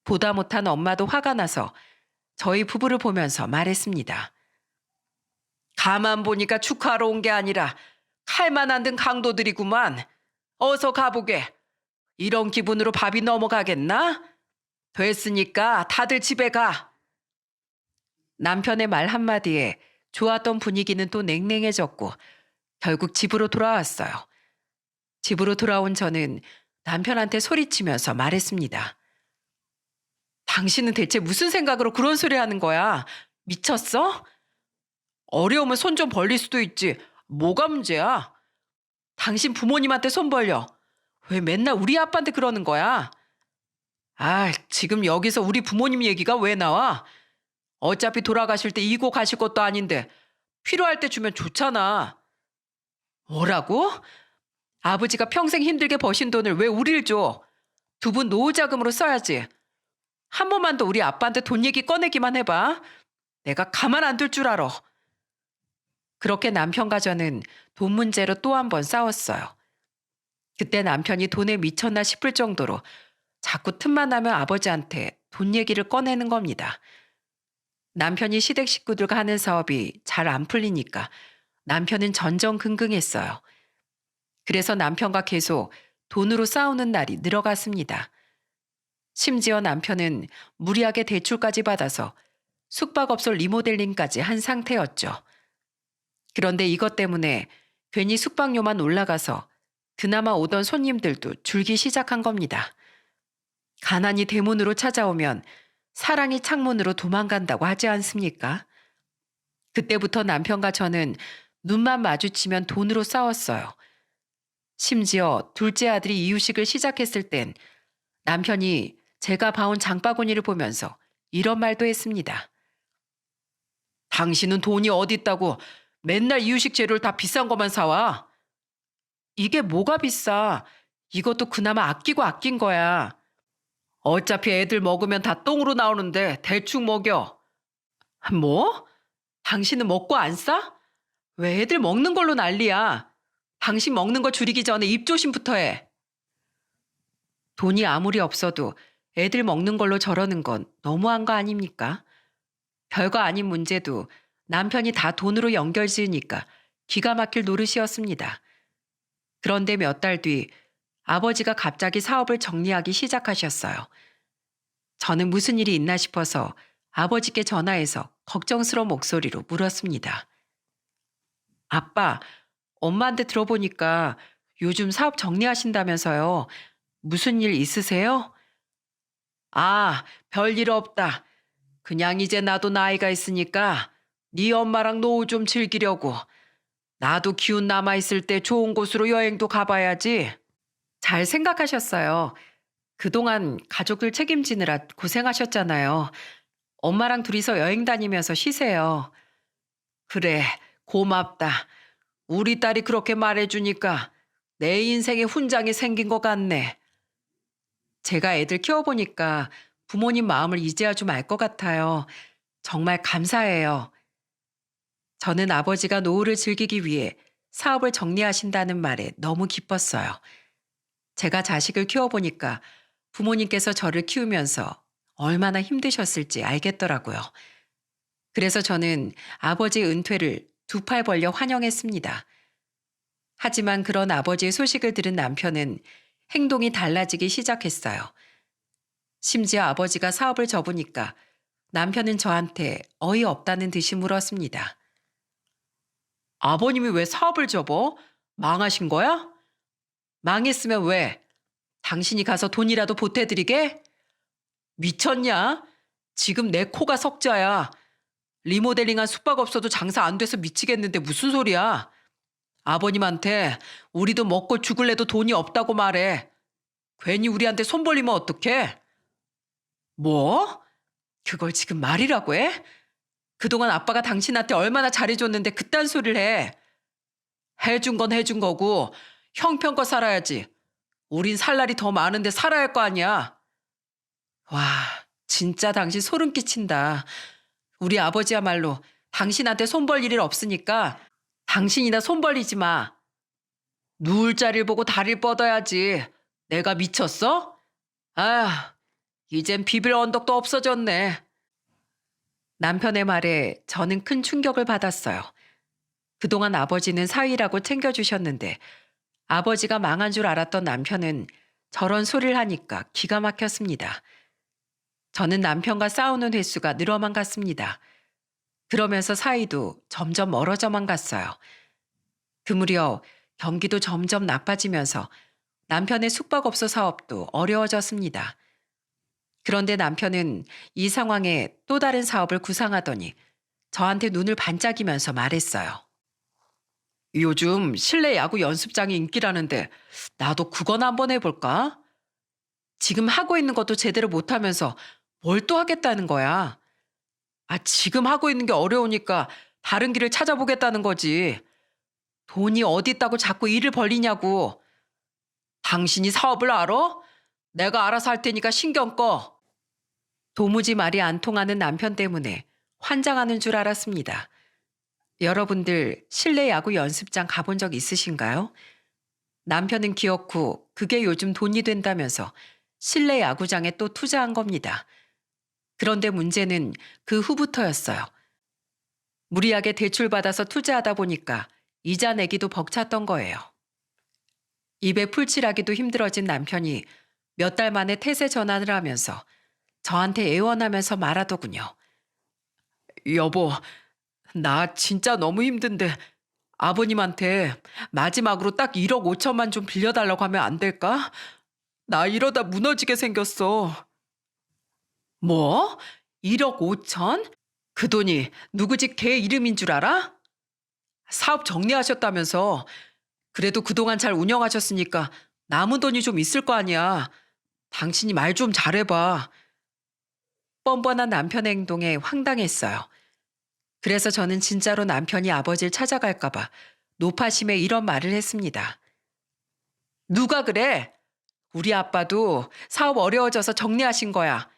보다 못한 엄마도 화가 나서 저희 부부를 보면서 말했습니다. 가만 보니까 축하하러 온 게 아니라 칼만 안 든 강도들이구만. 어서 가보게. 이런 기분으로 밥이 넘어가겠나? 됐으니까 다들 집에 가. 남편의 말 한마디에 좋았던 분위기는 또 냉랭해졌고 결국 집으로 돌아왔어요. 집으로 돌아온 저는 남편한테 소리치면서 말했습니다. 당신은 대체 무슨 생각으로 그런 소리 하는 거야? 미쳤어? 어려우면 손 좀 벌릴 수도 있지. 뭐가 문제야? 당신 부모님한테 손 벌려. 왜 맨날 우리 아빠한테 그러는 거야? 아, 지금 여기서 우리 부모님 얘기가 왜 나와? 어차피 돌아가실 때 이고 가실 것도 아닌데 필요할 때 주면 좋잖아. 뭐라고? 아버지가 평생 힘들게 버신 돈을 왜 우릴 줘? 두 분 노후자금으로 써야지. 한 번만 더 우리 아빠한테 돈 얘기 꺼내기만 해봐. 내가 가만 안 둘 줄 알아. 그렇게 남편과 저는 돈 문제로 또 한 번 싸웠어요. 그때 남편이 돈에 미쳤나 싶을 정도로 자꾸 틈만 나면 아버지한테 돈 얘기를 꺼내는 겁니다. 남편이 시댁 식구들과 하는 사업이 잘 안 풀리니까 남편은 전전긍긍했어요. 그래서 남편과 계속 돈으로 싸우는 날이 늘어갔습니다. 심지어 남편은 무리하게 대출까지 받아서 숙박업소 리모델링까지 한 상태였죠. 그런데 이것 때문에 괜히 숙박료만 올라가서 그나마 오던 손님들도 줄기 시작한 겁니다. 가난이 대문으로 찾아오면 사랑이 창문으로 도망간다고 하지 않습니까? 그때부터 남편과 저는 눈만 마주치면 돈으로 싸웠어요. 심지어 둘째 아들이 이유식을 시작했을 땐 남편이 제가 봐온 장바구니를 보면서 이런 말도 했습니다. 당신은 돈이 어디 있다고 맨날 이유식 재료를 다 비싼 것만 사와. 이게 뭐가 비싸? 이것도 그나마 아끼고 아낀 거야. 어차피 애들 먹으면 다 똥으로 나오는데 대충 먹여. 뭐? 당신은 먹고 안 싸? 왜 애들 먹는 걸로 난리야? 당신 먹는 거 줄이기 전에 입조심부터 해. 돈이 아무리 없어도 애들 먹는 걸로 저러는 건 너무한 거 아닙니까? 별거 아닌 문제도 남편이 다 돈으로 연결 지으니까 기가 막힐 노릇이었습니다. 그런데 몇 달 뒤 아버지가 갑자기 사업을 정리하기 시작하셨어요. 저는 무슨 일이 있나 싶어서 아버지께 전화해서 걱정스러운 목소리로 물었습니다. 아빠, 엄마한테 들어보니까 요즘 사업 정리하신다면서요. 무슨 일 있으세요? 아, 별일 없다. 그냥 이제 나도 나이가 있으니까 네 엄마랑 노후 좀 즐기려고. 나도 기운 남아있을 때 좋은 곳으로 여행도 가봐야지. 잘 생각하셨어요. 그동안 가족들 책임지느라 고생하셨잖아요. 엄마랑 둘이서 여행 다니면서 쉬세요. 그래, 고맙다. 우리 딸이 그렇게 말해주니까 내 인생에 훈장이 생긴 것 같네. 제가 애들 키워보니까 부모님 마음을 이제야 좀 알 것 같아요. 정말 감사해요. 저는 아버지가 노후를 즐기기 위해 사업을 정리하신다는 말에 너무 기뻤어요. 제가 자식을 키워보니까 부모님께서 저를 키우면서 얼마나 힘드셨을지 알겠더라고요. 그래서 저는 아버지의 은퇴를 두 팔 벌려 환영했습니다. 하지만 그런 아버지의 소식을 들은 남편은 행동이 달라지기 시작했어요. 심지어 아버지가 사업을 접으니까 남편은 저한테 어이없다는 듯이 물었습니다. 아버님이 왜 사업을 접어? 망하신 거야? 망했으면 왜? 당신이 가서 돈이라도 보태드리게? 미쳤냐? 지금 내 코가 석자야. 리모델링한 숙박업소도 장사 안 돼서 미치겠는데 무슨 소리야? 아버님한테 우리도 먹고 죽을래도 돈이 없다고 말해. 괜히 우리한테 손 벌리면 어떡해? 뭐? 그걸 지금 말이라고 해? 그동안 아빠가 당신한테 얼마나 잘해줬는데 그딴 소리를 해. 해준 건 해준 거고 형편껏 살아야지. 우린 살 날이 더 많은데 살아야 할 거 아니야. 와, 진짜 당신 소름 끼친다. 우리 아버지야말로 당신한테 손 벌릴 일 없으니까 당신이나 손 벌리지 마. 누울 자리를 보고 다리를 뻗어야지. 내가 미쳤어? 아, 이젠 비빌 언덕도 없어졌네. 남편의 말에 저는 큰 충격을 받았어요. 그동안 아버지는 사위라고 챙겨주셨는데 아버지가 망한 줄 알았던 남편은 저런 소리를 하니까 기가 막혔습니다. 저는 남편과 싸우는 횟수가 늘어만 갔습니다. 그러면서 사이도 점점 멀어져만 갔어요. 그 무렵 경기도 점점 나빠지면서 남편의 숙박업소 사업도 어려워졌습니다. 그런데 남편은 이 상황에 또 다른 사업을 구상하더니 저한테 눈을 반짝이면서 말했어요. 요즘 실내 야구 연습장이 인기라는데 나도 그건 한번 해볼까? 지금 하고 있는 것도 제대로 못하면서 뭘 또 하겠다는 거야? 아, 지금 하고 있는 게 어려우니까 다른 길을 찾아보겠다는 거지. 돈이 어디 있다고 자꾸 일을 벌리냐고. 당신이 사업을 알아? 내가 알아서 할 테니까 신경 꺼. 도무지 말이 안 통하는 남편 때문에 환장하는 줄 알았습니다. 여러분들 실내 야구 연습장 가본 적 있으신가요? 남편은 기어코 그게 요즘 돈이 된다면서 실내 야구장에 또 투자한 겁니다. 그런데 문제는 그 후부터였어요. 무리하게 대출받아서 투자하다 보니까 이자 내기도 벅찼던 거예요. 입에 풀칠하기도 힘들어진 남편이 몇 달 만에 태세 전환을 하면서 저한테 애원하면서 말하더군요. 여보, 나 진짜 너무 힘든데 아버님한테 마지막으로 딱 1억 5천만 좀 빌려달라고 하면 안 될까? 나 이러다 무너지게 생겼어. 뭐? 1억 5천? 그 돈이 누구 집 개 이름인 줄 알아? 사업 정리하셨다면서. 그래도 그동안 잘 운영하셨으니까 남은 돈이 좀 있을 거 아니야. 당신이 말 좀 잘해봐. 뻔뻔한 남편의 행동에 황당했어요. 그래서 저는 진짜로 남편이 아버지를 찾아갈까봐 노파심에 이런 말을 했습니다. 누가 그래? 우리 아빠도 사업 어려워져서 정리하신 거야.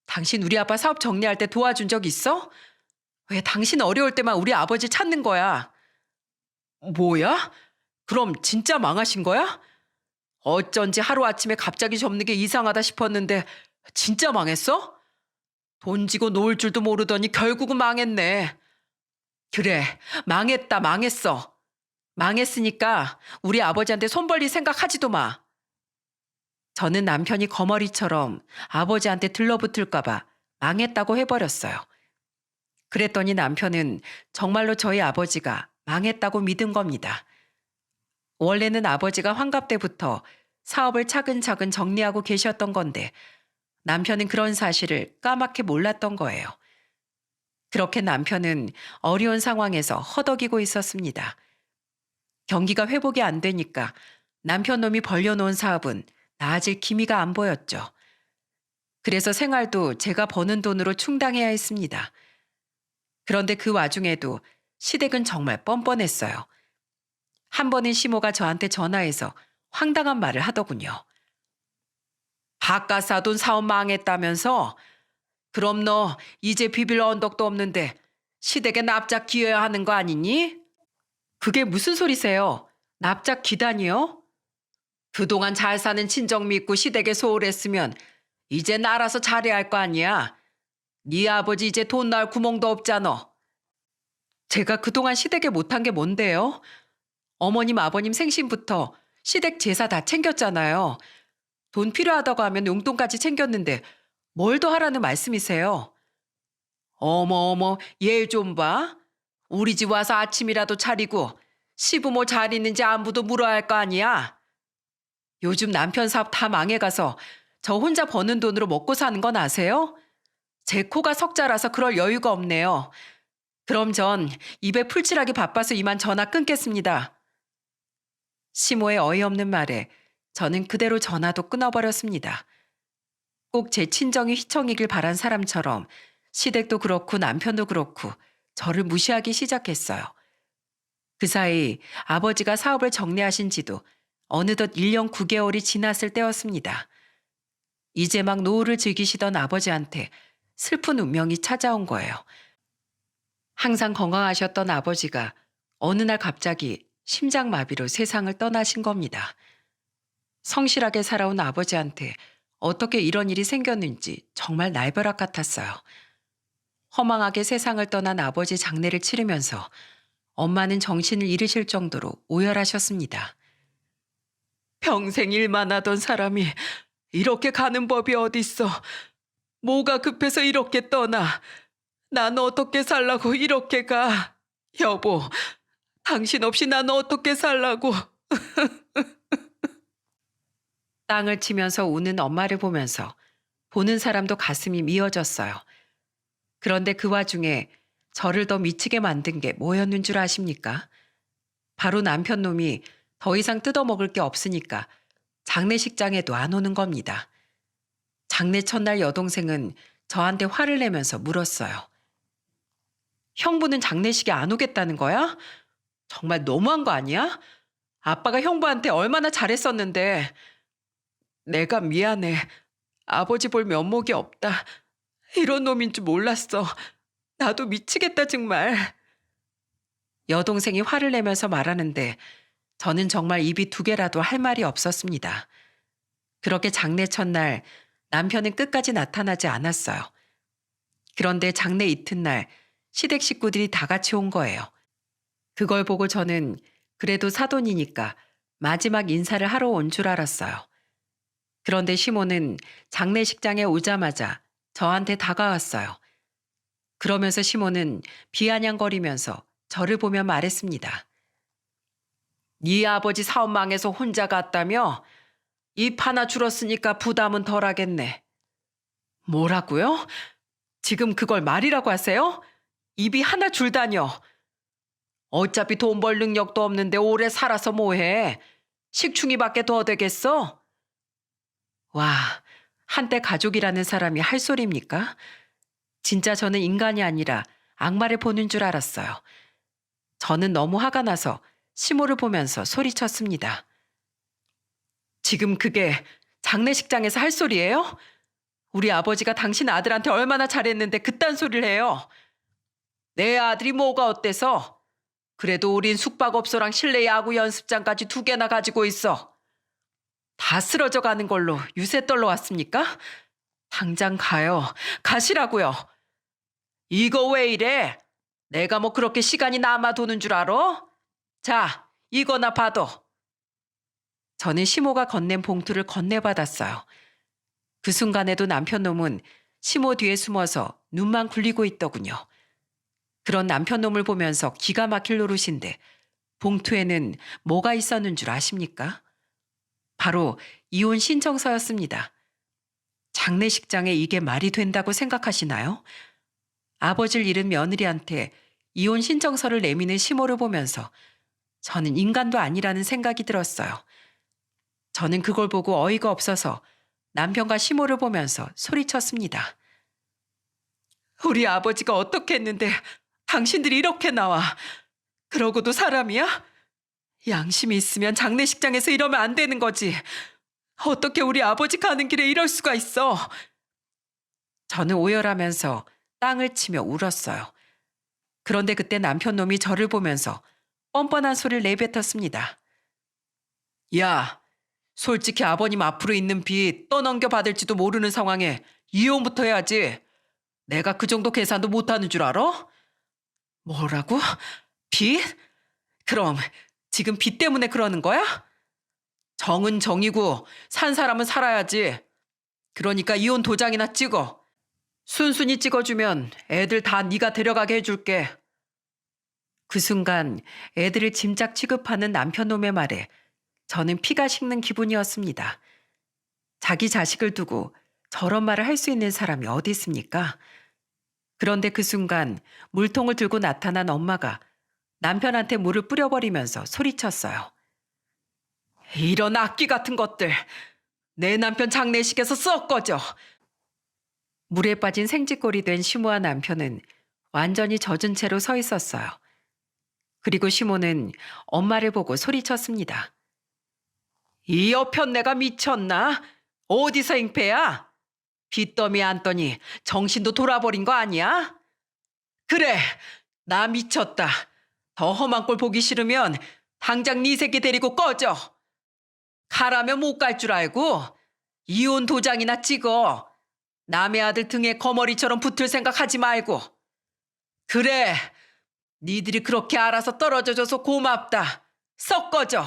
당신 우리 아빠 사업 정리할 때 도와준 적 있어? 왜 당신 어려울 때만 우리 아버지 찾는 거야? 뭐야? 그럼 진짜 망하신 거야? 어쩐지 하루아침에 갑자기 접는 게 이상하다 싶었는데 진짜 망했어? 돈 지고 놓을 줄도 모르더니 결국은 망했네. 그래, 망했다, 망했어. 망했으니까 우리 아버지한테 손 벌릴 생각하지도 마. 저는 남편이 거머리처럼 아버지한테 들러붙을까봐 망했다고 해버렸어요. 그랬더니 남편은 정말로 저희 아버지가 망했다고 믿은 겁니다. 원래는 아버지가 환갑 때부터 사업을 차근차근 정리하고 계셨던 건데 남편은 그런 사실을 까맣게 몰랐던 거예요. 그렇게 남편은 어려운 상황에서 허덕이고 있었습니다. 경기가 회복이 안 되니까 남편 놈이 벌려놓은 사업은 나아질 기미가 안 보였죠. 그래서 생활도 제가 버는 돈으로 충당해야 했습니다. 그런데 그 와중에도 시댁은 정말 뻔뻔했어요. 한 번은 시모가 저한테 전화해서 황당한 말을 하더군요. 바깥 사돈 사업 망했다면서? 그럼 너 이제 비빌 언덕도 없는데 시댁에 납작 기어야 하는 거 아니니? 그게 무슨 소리세요? 납작 기다니요? 그동안 잘 사는 친정 믿고 시댁에 소홀했으면 이젠 알아서 잘해야 할 거 아니야. 네 아버지 이제 돈 나올 구멍도 없잖아. 제가 그동안 시댁에 못한 게 뭔데요? 어머님 아버님 생신부터 시댁 제사 다 챙겼잖아요. 돈 필요하다고 하면 용돈까지 챙겼는데 뭘 더 하라는 말씀이세요? 어머 얘 좀 봐. 우리 집 와서 아침이라도 차리고 시부모 잘 있는지 안부도 물어야 할 거 아니야. 요즘 남편 사업 다 망해가서 저 혼자 버는 돈으로 먹고 사는 건 아세요? 제 코가 석자라서 그럴 여유가 없네요. 그럼 전 입에 풀칠하기 바빠서 이만 전화 끊겠습니다. 시모의 어이없는 말에 저는 그대로 전화도 끊어버렸습니다. 꼭 제 친정이 휘청이길 바란 사람처럼 시댁도 그렇고 남편도 그렇고 저를 무시하기 시작했어요. 그 사이 아버지가 사업을 정리하신 지도 어느덧 1년 9개월이 지났을 때였습니다. 이제 막 노후를 즐기시던 아버지한테 슬픈 운명이 찾아온 거예요. 항상 건강하셨던 아버지가 어느 날 갑자기 심장마비로 세상을 떠나신 겁니다. 성실하게 살아온 아버지한테 어떻게 이런 일이 생겼는지 정말 날벼락 같았어요. 허망하게 세상을 떠난 아버지 장례를 치르면서 엄마는 정신을 잃으실 정도로 오열하셨습니다. 평생 일만 하던 사람이 이렇게 가는 법이 어딨어. 뭐가 급해서 이렇게 떠나. 난 어떻게 살라고 이렇게 가. 여보, 당신 없이 난 어떻게 살라고. 땅을 치면서 우는 엄마를 보면서 보는 사람도 가슴이 미어졌어요. 그런데 그 와중에 저를 더 미치게 만든 게 뭐였는 줄 아십니까? 바로 남편 놈이 더 이상 뜯어먹을 게 없으니까 장례식장에도 안 오는 겁니다. 장례 첫날 여동생은 저한테 화를 내면서 물었어요. 형부는 장례식에 안 오겠다는 거야? 정말 너무한 거 아니야? 아빠가 형부한테 얼마나 잘했었는데. 내가 미안해. 아버지 볼 면목이 없다. 이런 놈인 줄 몰랐어. 나도 미치겠다 정말. 여동생이 화를 내면서 말하는데 저는 정말 입이 두 개라도 할 말이 없었습니다. 그렇게 장례 첫날 남편은 끝까지 나타나지 않았어요. 그런데 장례 이튿날 시댁 식구들이 다 같이 온 거예요. 그걸 보고 저는 그래도 사돈이니까 마지막 인사를 하러 온 줄 알았어요. 그런데 시모는 장례식장에 오자마자 저한테 다가왔어요. 그러면서 시모는 비아냥거리면서 저를 보며 말했습니다. 네 아버지 사업 망해서 혼자 갔다며? 입 하나 줄었으니까 부담은 덜하겠네. 뭐라고요? 지금 그걸 말이라고 하세요? 입이 하나 줄다뇨. 어차피 돈 벌 능력도 없는데 오래 살아서 뭐해. 식충이밖에 더 되겠어? 와, 한때 가족이라는 사람이 할 소리입니까? 진짜 저는 인간이 아니라 악마를 보는 줄 알았어요. 저는 너무 화가 나서 시모를 보면서 소리쳤습니다. 지금 그게 장례식장에서 할 소리예요? 우리 아버지가 당신 아들한테 얼마나 잘했는데 그딴 소리를 해요. 내 아들이 뭐가 어때서? 그래도 우린 숙박업소랑 실내 야구 연습장까지 2개나 가지고 있어. 다 쓰러져 가는 걸로 유세 떨러 왔습니까? 당장 가요. 가시라고요. 이거 왜 이래? 내가 뭐 그렇게 시간이 남아 도는 줄 알아? 자, 이거나 봐도. 저는 시모가 건넨 봉투를 건네받았어요. 그 순간에도 남편 놈은 시모 뒤에 숨어서 눈만 굴리고 있더군요. 그런 남편 놈을 보면서 기가 막힐 노릇인데 봉투에는 뭐가 있었는 줄 아십니까? 바로 이혼 신청서였습니다. 장례식장에 이게 말이 된다고 생각하시나요? 아버지를 잃은 며느리한테 이혼 신청서를 내미는 시모를 보면서 저는 인간도 아니라는 생각이 들었어요. 저는 그걸 보고 어이가 없어서 남편과 시모를 보면서 소리쳤습니다. 우리 아버지가 어떻게 했는데 당신들이 이렇게 나와. 그러고도 사람이야? 양심이 있으면 장례식장에서 이러면 안 되는 거지. 어떻게 우리 아버지 가는 길에 이럴 수가 있어. 저는 오열하면서 땅을 치며 울었어요. 그런데 그때 남편 놈이 저를 보면서 뻔뻔한 소리를 내뱉었습니다. 야, 솔직히 아버님 앞으로 있는 빚 떠넘겨 받을지도 모르는 상황에 이혼부터 해야지. 내가 그 정도 계산도 못하는 줄 알아? 뭐라고? 빚? 그럼 지금 빚 때문에 그러는 거야? 정은 정이고 산 사람은 살아야지. 그러니까 이혼 도장이나 찍어. 순순히 찍어주면 애들 다 네가 데려가게 해줄게. 그 순간 애들을 짐작 취급하는 남편 놈의 말에 저는 피가 식는 기분이었습니다. 자기 자식을 두고 저런 말을 할 수 있는 사람이 어디 있습니까? 그런데 그 순간 물통을 들고 나타난 엄마가 남편한테 물을 뿌려버리면서 소리쳤어요. 이런 악귀 같은 것들, 내 남편 장례식에서 썩 꺼져. 물에 빠진 생쥐꼴이 된 시모와 남편은 완전히 젖은 채로 서 있었어요. 그리고 시모는 엄마를 보고 소리쳤습니다. 이 여편네가 미쳤나? 어디서 잉패야? 빚더미 안더니 정신도 돌아버린 거 아니야? 그래, 나 미쳤다. 더 험한 꼴 보기 싫으면 당장 네 새끼 데리고 꺼져. 가라면 못 갈 줄 알고 이혼 도장이나 찍어. 남의 아들 등에 거머리처럼 붙을 생각하지 말고. 그래, 니들이 그렇게 알아서 떨어져줘서 고맙다. 썩 꺼져.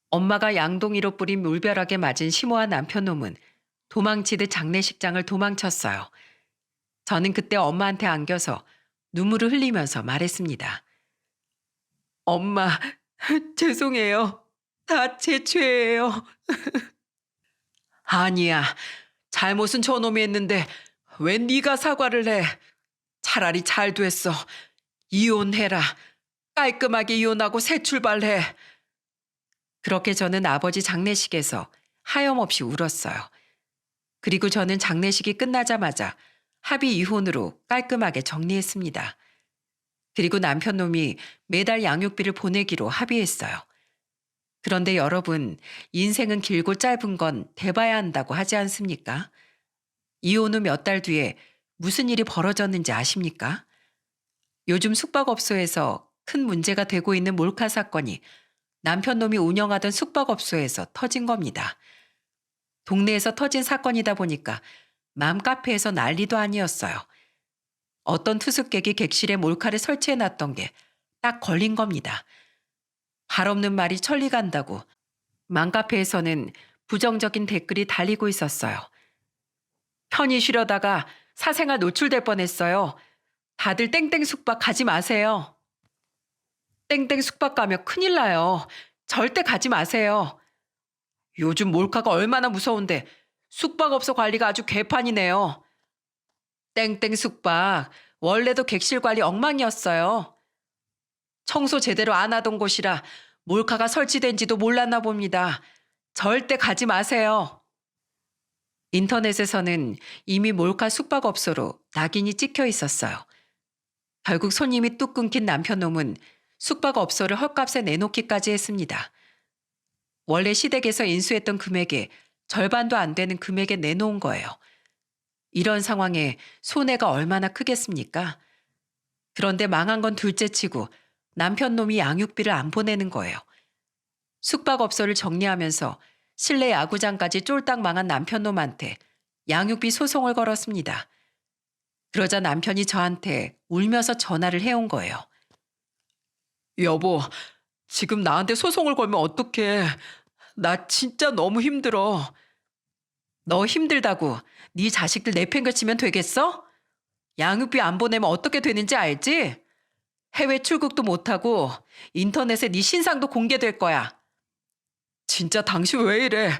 엄마가 양동이로 뿌린 물벼락에 맞은 시모와 남편 놈은 도망치듯 장례식장을 도망쳤어요. 저는 그때 엄마한테 안겨서 눈물을 흘리면서 말했습니다. 엄마, 죄송해요. 다 제 죄예요. 아니야. 잘못은 저놈이 했는데 왜 네가 사과를 해. 차라리 잘 됐어. 이혼해라. 깔끔하게 이혼하고 새 출발해. 그렇게 저는 아버지 장례식에서 하염없이 울었어요. 그리고 저는 장례식이 끝나자마자 합의 이혼으로 깔끔하게 정리했습니다. 그리고 남편 놈이 매달 양육비를 보내기로 합의했어요. 그런데 여러분, 인생은 길고 짧은 건 대봐야 한다고 하지 않습니까? 이혼 후 몇 달 뒤에 무슨 일이 벌어졌는지 아십니까? 요즘 숙박업소에서 큰 문제가 되고 있는 몰카 사건이 남편 놈이 운영하던 숙박업소에서 터진 겁니다. 동네에서 터진 사건이다 보니까 맘카페에서 난리도 아니었어요. 어떤 투숙객이 객실에 몰카를 설치해놨던 게 딱 걸린 겁니다. 발 없는 말이 천리 간다고 맘카페에서는 부정적인 댓글이 달리고 있었어요. 편히 쉬려다가 사생활 노출될 뻔했어요. 다들 땡땡 숙박 가지 마세요. 땡땡 숙박 가면 큰일 나요. 절대 가지 마세요. 요즘 몰카가 얼마나 무서운데 숙박업소 관리가 아주 개판이네요. 땡땡 숙박, 원래도 객실 관리 엉망이었어요. 청소 제대로 안 하던 곳이라 몰카가 설치된지도 몰랐나 봅니다. 절대 가지 마세요. 인터넷에서는 이미 몰카 숙박업소로 낙인이 찍혀 있었어요. 결국 손님이 뚝 끊긴 남편 놈은 숙박업소를 헐값에 내놓기까지 했습니다. 원래 시댁에서 인수했던 금액의 절반도 안 되는 금액에 내놓은 거예요. 이런 상황에 손해가 얼마나 크겠습니까? 그런데 망한 건 둘째치고 남편 놈이 양육비를 안 보내는 거예요. 숙박업소를 정리하면서 실내 야구장까지 쫄딱 망한 남편놈한테 양육비 소송을 걸었습니다. 그러자 남편이 저한테 울면서 전화를 해온 거예요. 여보, 지금 나한테 소송을 걸면 어떡해. 나 진짜 너무 힘들어. 너 힘들다고 네 자식들 내팽개치면 되겠어? 양육비 안 보내면 어떻게 되는지 알지? 해외 출국도 못하고 인터넷에 네 신상도 공개될 거야. 진짜 당신 왜 이래?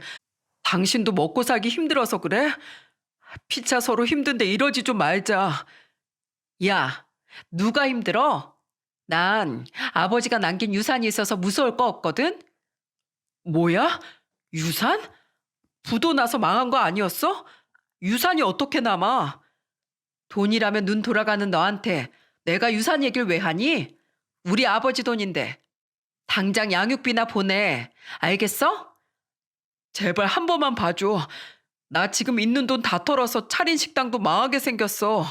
당신도 먹고 살기 힘들어서 그래? 피차 서로 힘든데 이러지 좀 말자. 야, 누가 힘들어? 난 아버지가 남긴 유산이 있어서 무서울 거 없거든? 뭐야? 유산? 부도 나서 망한 거 아니었어? 유산이 어떻게 남아? 돈이라면 눈 돌아가는 너한테 내가 유산 얘기를 왜 하니? 우리 아버지 돈인데. 당장 양육비나 보내. 알겠어? 제발 한 번만 봐줘. 나 지금 있는 돈 다 털어서 차린 식당도 망하게 생겼어.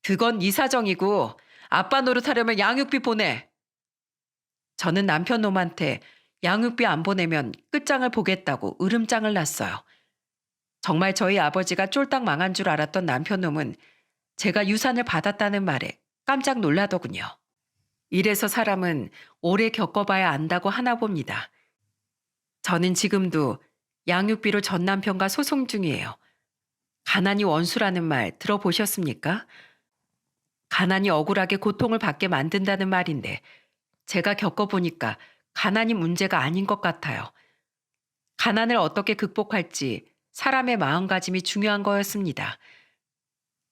그건 네 사정이고 아빠 노릇하려면 양육비 보내. 저는 남편 놈한테 양육비 안 보내면 끝장을 보겠다고 으름장을 놨어요. 정말 저희 아버지가 쫄딱 망한 줄 알았던 남편 놈은 제가 유산을 받았다는 말에 깜짝 놀라더군요. 이래서 사람은 오래 겪어봐야 안다고 하나 봅니다. 저는 지금도 양육비로 전 남편과 소송 중이에요. 가난이 원수라는 말 들어보셨습니까? 가난이 억울하게 고통을 받게 만든다는 말인데 제가 겪어보니까 가난이 문제가 아닌 것 같아요. 가난을 어떻게 극복할지 사람의 마음가짐이 중요한 거였습니다.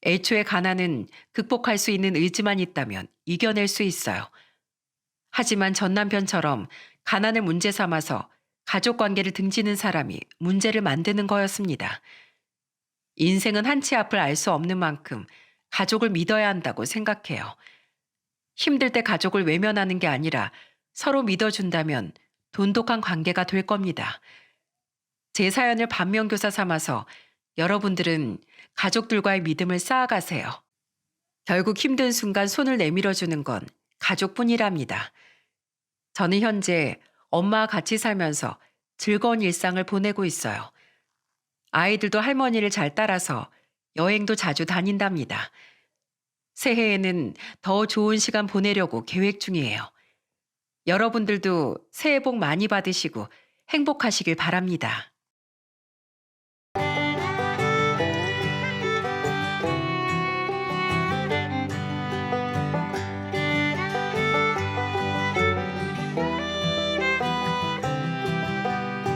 애초에 가난은 극복할 수 있는 의지만 있다면 이겨낼 수 있어요. 하지만 전 남편처럼 가난을 문제 삼아서 가족 관계를 등지는 사람이 문제를 만드는 거였습니다. 인생은 한치 앞을 알 수 없는 만큼 가족을 믿어야 한다고 생각해요. 힘들 때 가족을 외면하는 게 아니라 서로 믿어준다면 돈독한 관계가 될 겁니다. 제 사연을 반면교사 삼아서 여러분들은 가족들과의 믿음을 쌓아가세요. 결국 힘든 순간 손을 내밀어주는 건 가족뿐이랍니다. 저는 현재 엄마와 같이 살면서 즐거운 일상을 보내고 있어요. 아이들도 할머니를 잘 따라서 여행도 자주 다닌답니다. 새해에는 더 좋은 시간 보내려고 계획 중이에요. 여러분들도 새해 복 많이 받으시고 행복하시길 바랍니다.